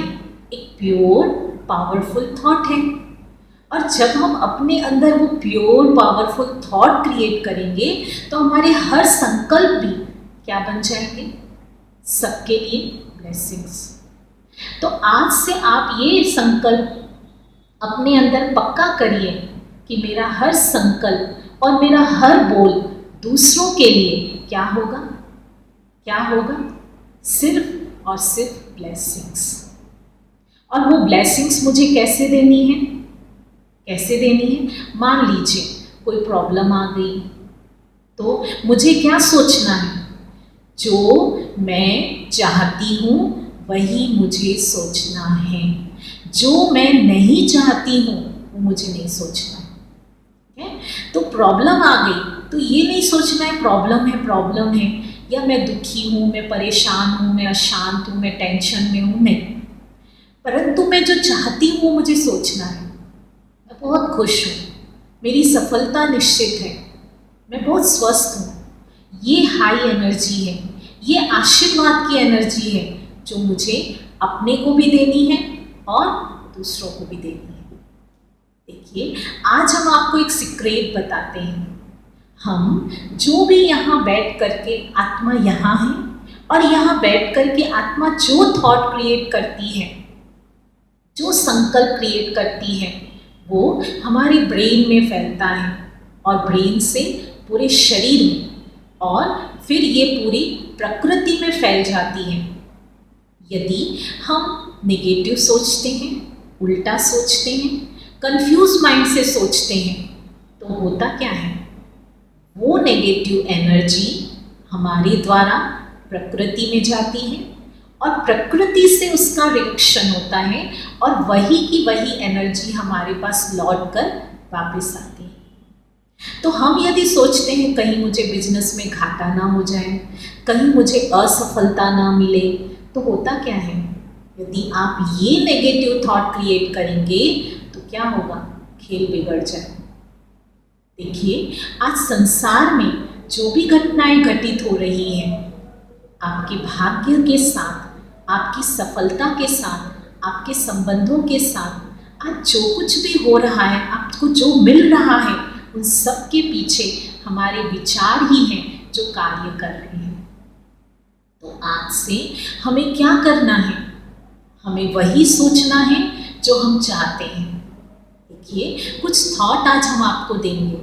एक प्योर पावरफुल थॉट है। और जब हम अपने अंदर वो प्योर पावरफुल थॉट क्रिएट करेंगे तो हमारे हर संकल्प भी क्या बन जाएंगे? सबके लिए ब्लेसिंग्स। तो आज से आप ये संकल्प अपने अंदर पक्का करिए कि मेरा हर संकल्प और मेरा हर बोल दूसरों के लिए क्या होगा? क्या होगा? सिर्फ और सिर्फ ब्लेसिंग्स। और वो ब्लेसिंग्स मुझे कैसे देनी है? कैसे देनी है? मान लीजिए कोई प्रॉब्लम आ गई, तो मुझे क्या सोचना है? जो मैं चाहती हूँ वही मुझे सोचना है, जो मैं नहीं चाहती हूँ वो मुझे नहीं सोचना है। तो प्रॉब्लम आ गई तो ये नहीं सोचना है प्रॉब्लम है, या मैं दुखी हूँ, मैं परेशान हूँ, मैं अशांत हूँ, मैं टेंशन में हूँ, नहीं। परंतु मैं जो चाहती हूँ वो मुझे सोचना है। मैं बहुत खुश हूँ, मेरी सफलता निश्चित है, मैं बहुत स्वस्थ हूँ। ये हाई एनर्जी है, ये आशीर्वाद की एनर्जी है जो मुझे अपने को भी देनी है और दूसरों को भी देनी है। देखिए, आज हम आपको एक सीक्रेट बताते हैं। हम जो भी यहाँ बैठ करके, आत्मा यहाँ है और यहाँ बैठ करके आत्मा जो थॉट क्रिएट करती है, जो संकल्प क्रिएट करती है, वो हमारे ब्रेन में फैलता है और ब्रेन से पूरे शरीर में, और फिर ये पूरी प्रकृति में फैल जाती है। यदि हम नेगेटिव सोचते हैं, उल्टा सोचते हैं, कंफ्यूज माइंड से सोचते हैं, तो होता क्या है? वो नेगेटिव एनर्जी हमारे द्वारा प्रकृति में जाती है और प्रकृति से उसका रिएक्शन होता है और वही की वही एनर्जी हमारे पास लौट कर वापस आती है। तो हम यदि सोचते हैं कहीं मुझे बिजनेस में घाटा ना हो जाए, कहीं मुझे असफलता ना मिले, तो होता क्या है? यदि आप ये नेगेटिव थॉट क्रिएट करेंगे तो क्या होगा? खेल बिगड़ जाए। देखिए, आज संसार में जो भी घटनाएं घटित हो रही हैं, आपके भाग्य के साथ, आपकी सफलता के साथ, आपके संबंधों के साथ, आज जो कुछ भी हो रहा है, आपको जो मिल रहा है, उन सब के पीछे हमारे विचार ही हैं जो कार्य कर रहे हैं। तो आज से हमें क्या करना है? हमें वही सोचना है जो हम चाहते हैं। देखिए, कुछ थॉट आज हम आपको देंगे,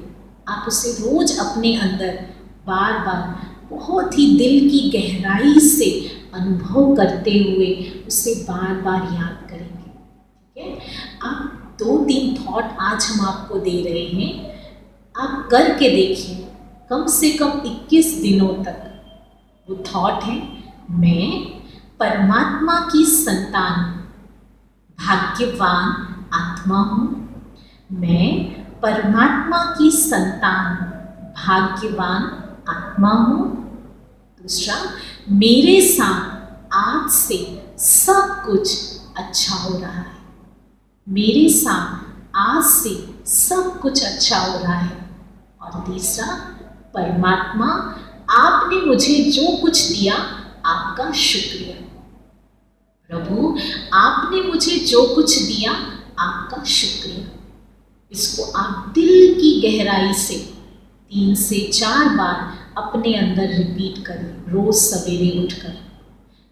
आप उसे रोज अपने अंदर बार बार बहुत ही दिल की गहराई से अनुभव करते हुए उसे बार बार याद करेंगे। ठीक है? आप 2-3 थॉट आज हम आपको दे रहे हैं, आप करके देखिए, कम से कम 21 दिनों तक। वो थॉट है, मैं परमात्मा की संतान, भाग्यवान आत्मा हूँ। मैं परमात्मा की संतान, भाग्यवान आत्मा हूँ। दूसरा, मेरे साथ आज से सब कुछ अच्छा हो रहा है। मेरे साथ आज से सब कुछ अच्छा हो रहा है। और तीसरा, परमात्मा आपने मुझे जो कुछ दिया आपका शुक्रिया। प्रभु, आपने मुझे जो कुछ दिया आपका शुक्रिया। इसको आप दिल की गहराई से 3 से 4 बार अपने अंदर रिपीट करें, रोज सवेरे उठकर।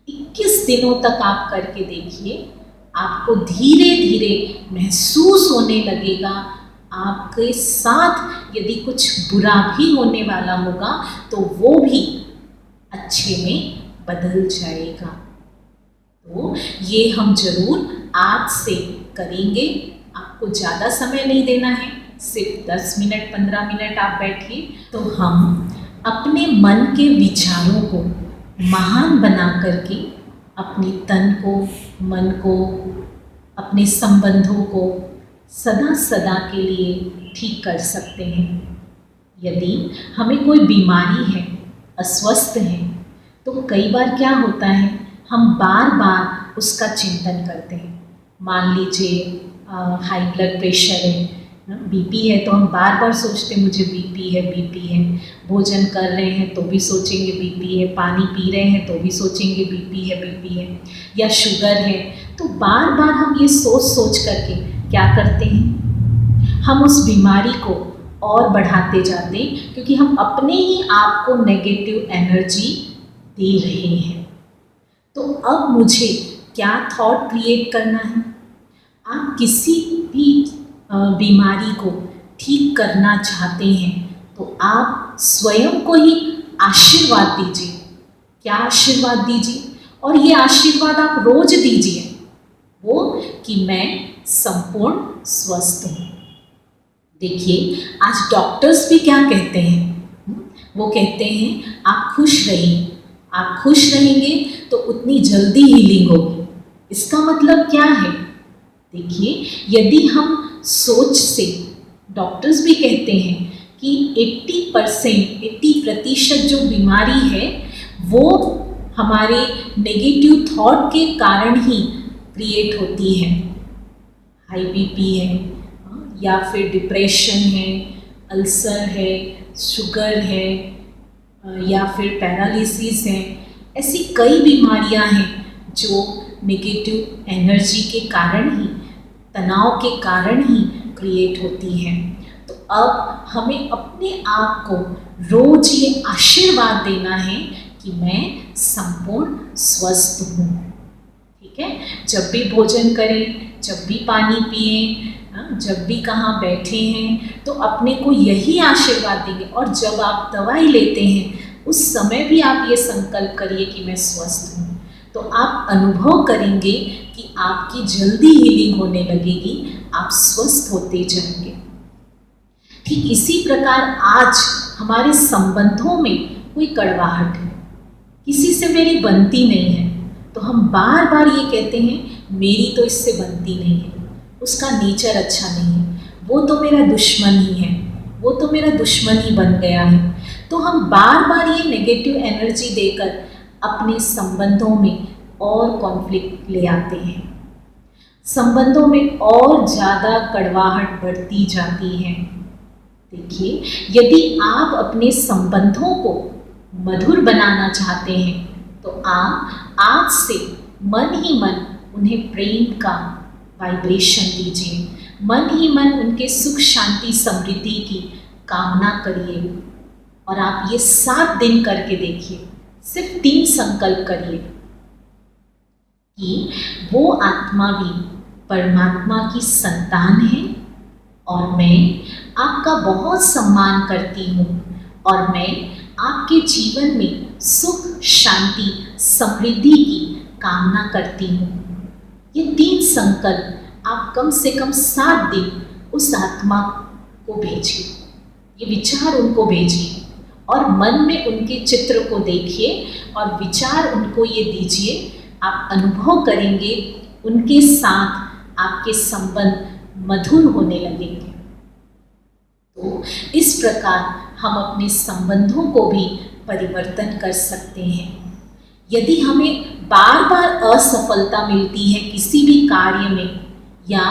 21 दिनों तक आप करके देखिए, आपको धीरे धीरे महसूस होने लगेगा आपके साथ यदि कुछ बुरा भी होने वाला होगा तो वो भी अच्छे में बदल जाएगा। तो ये हम जरूर आज से करेंगे। आपको ज़्यादा समय नहीं देना है, सिर्फ 10 मिनट 15 मिनट आप बैठिए। तो हम अपने मन के विचारों को महान बना करके अपने तन को, मन को, अपने संबंधों को सदा सदा के लिए ठीक कर सकते हैं। यदि हमें कोई बीमारी है, अस्वस्थ है, तो कई बार क्या होता है, हम बार बार उसका चिंतन करते हैं। मान लीजिए हाई ब्लड प्रेशर है, बीपी है, तो हम बार बार सोचते हैं मुझे बीपी है, बीपी है। भोजन कर रहे हैं तो भी सोचेंगे बीपी है, पानी पी रहे हैं तो भी सोचेंगे बीपी है, बीपी है। या शुगर है, तो बार बार हम ये सोच सोच करके क्या करते हैं, हम उस बीमारी को और बढ़ाते जाते हैं, क्योंकि हम अपने ही आप को नेगेटिव एनर्जी दे रहे हैं। तो अब मुझे क्या थॉट क्रिएट करना है? आप किसी भी बीमारी को ठीक करना चाहते हैं तो आप स्वयं को ही आशीर्वाद दीजिए। क्या आशीर्वाद दीजिए? और ये आशीर्वाद आप रोज दीजिए। वो कि मैं संपूर्ण स्वस्थ हूँ। देखिए आज डॉक्टर्स भी क्या कहते हैं, वो कहते हैं आप खुश रहिए, आप खुश रहेंगे तो उतनी जल्दी हीलिंग होगी। इसका मतलब क्या है? देखिए यदि हम सोच से, डॉक्टर्स भी कहते हैं कि 80% जो बीमारी है वो हमारे नेगेटिव थॉट के कारण ही क्रिएट होती है। हाई बीपी है या फिर डिप्रेशन है, अल्सर है, शुगर है या फिर पैरालिसिस है, ऐसी कई बीमारियां हैं जो नेगेटिव एनर्जी के कारण ही, तनाव के कारण ही क्रिएट होती हैं। तो अब हमें अपने आप को रोज ये आशीर्वाद देना है कि मैं संपूर्ण स्वस्थ हूँ। ठीक है, जब भी भोजन करें, जब भी पानी पिएं, जब भी कहाँ बैठे हैं तो अपने को यही आशीर्वाद देंगे। और जब आप दवाई लेते हैं उस समय भी आप ये संकल्प करिए कि मैं स्वस्थ हूँ, तो आप अनुभव करेंगे कि आपकी जल्दी हीलिंग होने लगेगी, आप स्वस्थ होते जाएंगे। ठीक इसी प्रकार आज हमारे संबंधों में कोई कड़वाहट है, किसी से मेरी बनती नहीं है, तो हम बार बार ये कहते हैं मेरी तो इससे बनती नहीं है, उसका नेचर अच्छा नहीं है, वो तो मेरा दुश्मन ही है, वो तो मेरा दुश्मन ही बन गया है। तो हम बार बार ये नेगेटिव एनर्जी देकर अपने संबंधों में और कॉन्फ्लिक्ट ले आते हैं, संबंधों में और ज़्यादा कड़वाहट बढ़ती जाती है। देखिए यदि आप अपने संबंधों को मधुर बनाना चाहते हैं तो आप आज से मन ही मन उन्हें प्रेम का वाइब्रेशन दीजिए, मन ही मन उनके सुख शांति समृद्धि की कामना करिए। और आप ये 7 दिन करके देखिए, सिर्फ 3 संकल्प करिए कि वो आत्मा भी परमात्मा की संतान है और मैं आपका बहुत सम्मान करती हूँ और मैं आपके जीवन में सुख शांति समृद्धि की कामना करती हूँ। ये 3 संकल्प आप कम से कम 7 दिन उस आत्मा को भेजिए, ये विचार उनको भेजिए और मन में उनके चित्र को देखिए और विचार उनको ये दीजिए। आप अनुभव करेंगे उनके साथ आपके संबंध मधुर होने लगेंगे। तो इस प्रकार हम अपने संबंधों को भी परिवर्तन कर सकते हैं। यदि हमें बार बार असफलता मिलती है किसी भी कार्य में या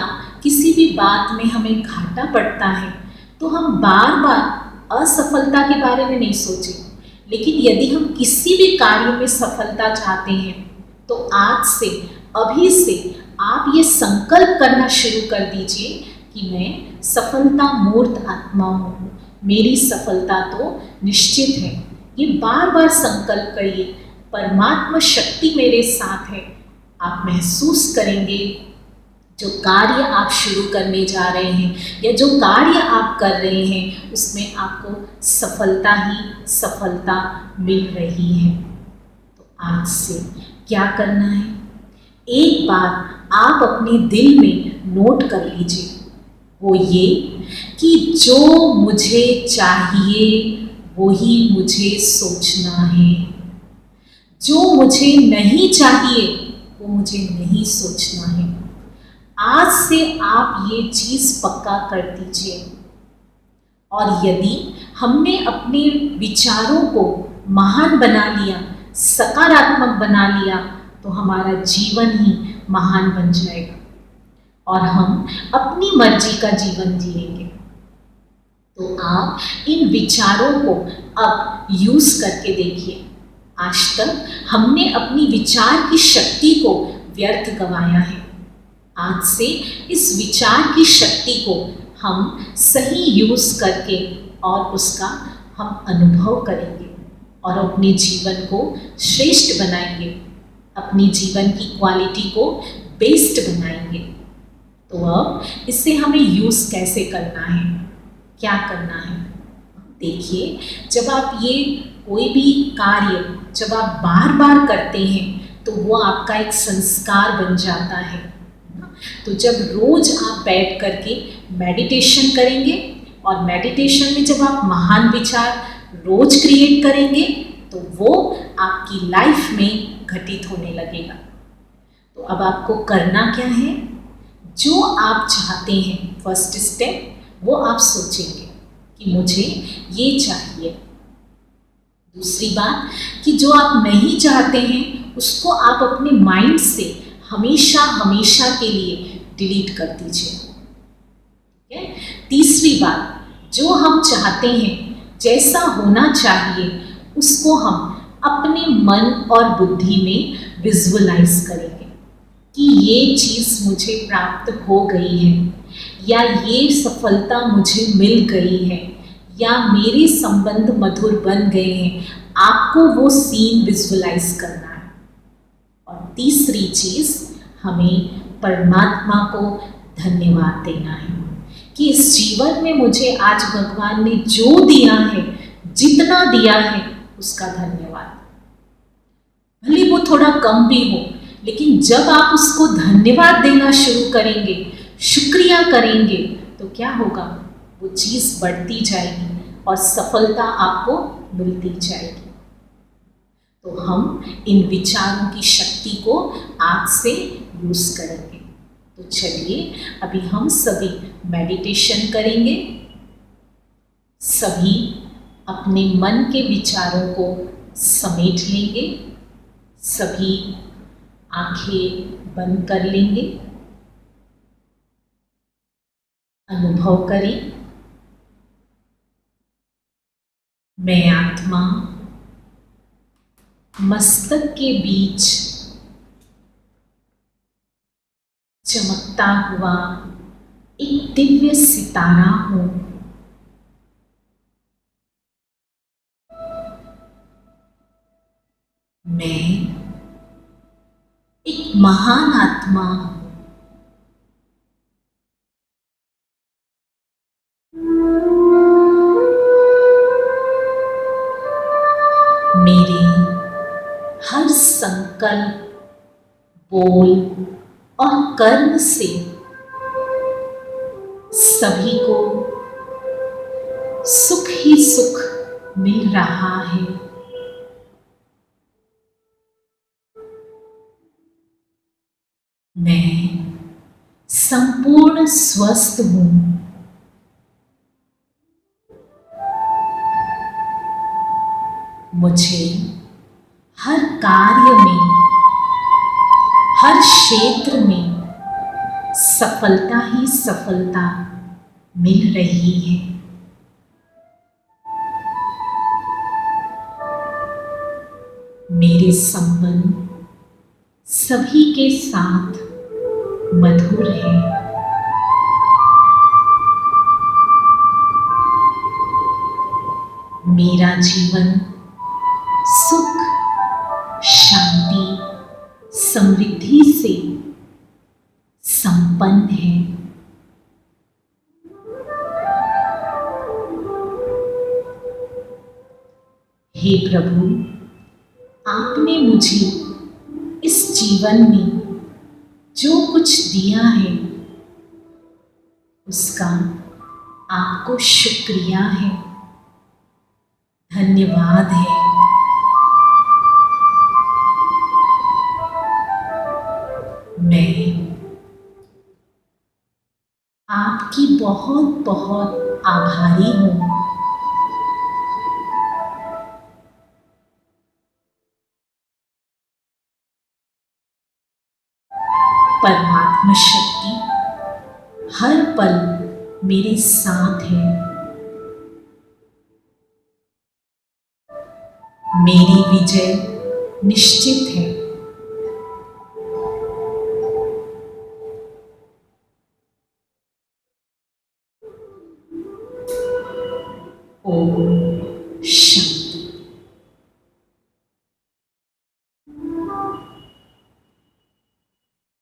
किसी भी बात में हमें घाटा पड़ता है, तो हम बार बार असफलता के बारे में नहीं सोचें। लेकिन यदि हम किसी भी कार्य में सफलता चाहते हैं तो आज से, अभी से आप ये संकल्प करना शुरू कर दीजिए कि मैं सफलता मूर्त आत्मा हूँ, मेरी सफलता तो निश्चित है। ये बार बार संकल्प करिए, परमात्मा शक्ति मेरे साथ है। आप महसूस करेंगे जो कार्य आप शुरू करने जा रहे हैं या जो कार्य आप कर रहे हैं उसमें आपको सफलता ही सफलता मिल रही है। तो आज से क्या करना है, एक बात आप अपने दिल में नोट कर लीजिए, वो ये कि जो मुझे चाहिए वही मुझे सोचना है, जो मुझे नहीं चाहिए वो मुझे नहीं सोचना है। आज से आप ये चीज़ पक्का कर दीजिए। और यदि हमने अपने विचारों को महान बना लिया, सकारात्मक बना लिया, तो हमारा जीवन ही महान बन जाएगा और हम अपनी मर्जी का जीवन जिएंगे। तो आप इन विचारों को अब यूज़ करके देखिए। आज तक हमने अपनी विचार की शक्ति को व्यर्थ गंवाया है। आज से इस विचार की शक्ति को हम सही यूज़ करके और उसका हम अनुभव करेंगे और अपने जीवन को श्रेष्ठ बनाएंगे, अपनी जीवन की क्वालिटी को बेस्ट बनाएंगे। तो अब इससे हमें यूज़ कैसे करना है, क्या करना है, देखिए। जब आप ये कोई भी कार्य जब आप बार बार करते हैं तो वो आपका एक संस्कार बन जाता है। तो जब रोज आप बैठ करके मेडिटेशन करेंगे और मेडिटेशन में जब आप महान विचार रोज क्रिएट करेंगे तो वो आपकी लाइफ में घटित होने लगेगा। तो अब आपको करना क्या है, जो आप चाहते हैं फर्स्ट स्टेप वो आप सोचेंगे कि मुझे ये चाहिए। दूसरी बात कि जो आप नहीं चाहते हैं उसको आप अपने माइंड से हमेशा हमेशा के लिए डिलीट कर दीजिए। ठीक है। तीसरी बात, जो हम चाहते हैं जैसा होना चाहिए उसको हम अपने मन और बुद्धि में विजुअलाइज करेंगे कि ये चीज़ मुझे प्राप्त हो गई है, या ये सफलता मुझे मिल गई है, या मेरे संबंध मधुर बन गए हैं। आपको वो सीन विजुअलाइज करना है। और तीसरी चीज़, हमें परमात्मा को धन्यवाद देना है कि इस जीवन में मुझे आज भगवान ने जो दिया है, जितना दिया है, उसका धन्यवाद। भले वो थोड़ा कम भी हो, लेकिन जब आप उसको धन्यवाद देना शुरू करेंगे, शुक्रिया करेंगे, तो क्या होगा, वो चीज़ बढ़ती जाएगी और सफलता आपको मिलती जाएगी। तो हम इन विचारों की शक्ति को आज से यूज करेंगे। तो चलिए अभी हम सभी मेडिटेशन करेंगे। सभी अपने मन के विचारों को समेट लेंगे। सभी आंखें बंद कर लेंगे। अनुभव करें, मैं आत्मा मस्तक के बीच चमकता हुआ एक दिव्य सितारा हूं। मैं एक महान आत्मा हूं। मेरे हर संकल्प, बोल और कर्म से सभी को सुख ही सुख मिल रहा है। मैं संपूर्ण स्वस्थ हूं। मुझे हर कार्य में, हर क्षेत्र में सफलता ही सफलता मिल रही है। मेरे संबंध सभी के साथ मधुर है। मेरा जीवन सुख, शांति, समृद्धि से संपन्न है। हे प्रभु, आपने मुझे इस जीवन में जो कुछ दिया है उसका आपको शुक्रिया है, धन्यवाद है। मैं आपकी बहुत बहुत आभारी हूँ। परमात्मा शक्ति हर पल मेरे साथ है। मेरी विजय निश्चित है। ओम शांति।